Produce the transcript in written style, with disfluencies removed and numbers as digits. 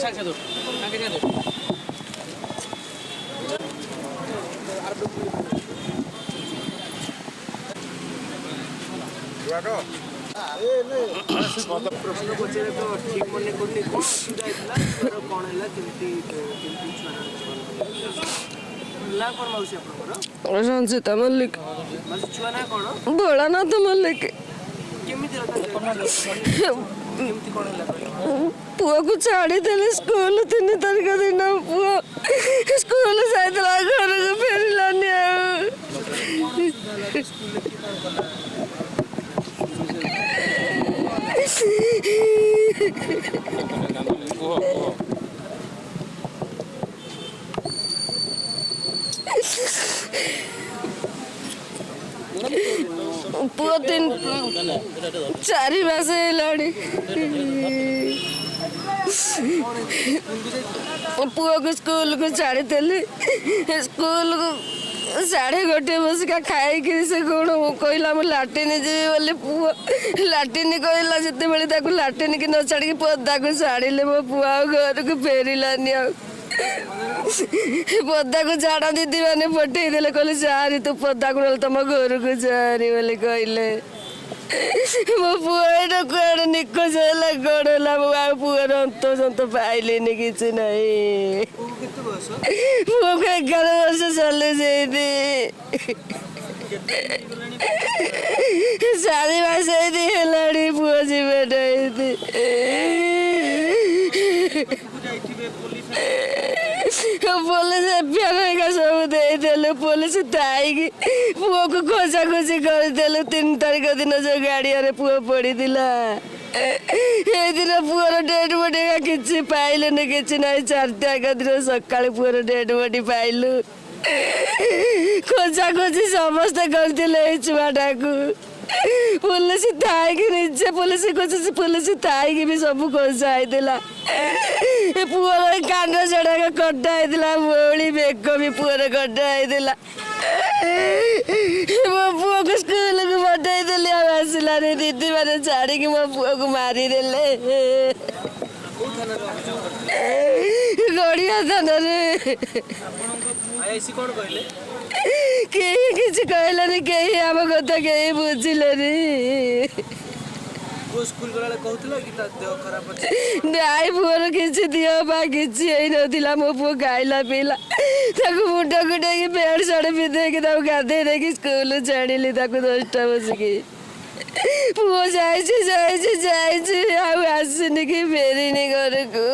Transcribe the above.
प्रश्न पचारे तो ठीक मन करनी कौन असुविधा होता कौन है कौन मौसी रंजिता मल्लिक छुआ ना कौन भोलानाथ मल्लिक पुआ को छाड़ी देले स्कूल 3 तारीख दिन पुआ स्कूल जाइला घर को फेरिलानी पुआ 4 मास हेलानी पुआ को स्कूल को छाड़ी देली स्कूल को 1:30 बसिका खाई से कौन कहला मुझे लाट्रिन जी बोले पुआ लाट्रिन कहला जिते लाट्रिन की न छाड़ी पदा को छाड़िले मो पुआ घर को फेरिलानी पदा को झाड़ा दीदी मैंने पठेदेले कहले सारी तू पदा को तुम घर को सारी बोले कहले मो पुआ कड़े निखोज है गड़ा मो पुआर अंत सत पाइली किसी ना पुआ को 11 वर्ष चले 4 मास है पुआ जी बेटा पुलिस एफआईआर सब देदेलु पुलिस ताईकी पुआ को खोजा खोजी करदेलु 3 तारीख दिन जो गाड़ी पुआ पड़ी दिन पुअर डेड बॉडी किसी पाइलु कि ना 4 तारीख दिन सका पुअर डेड बॉडी पाइलु खोजा खोजी समस्ते करते छुआटा को पुलिस थाई निजे पुलिस खोज पुलिस थाई भी सब खोजा पुअर कांड चढ़ा कटा मोली बेक भी पुअर कटा मो पुआ को स्कूल को पठाई आसला दीदी मैंने छाड़ी मो पुआ को मारिदेले गड़िया थाना किसी कहलानी कहीं आम कथा कहीं बुझिलेनी नाई पुअर किसी दिह पा किसी ना मो पुआ खाइला पीला मुंड गुटे पेड़ साढ़े पिंधे गाधे देकी स्कूल छाड़ी 10टा बसिकी पुआ जाइए आसनी कि फेरिनी घर को।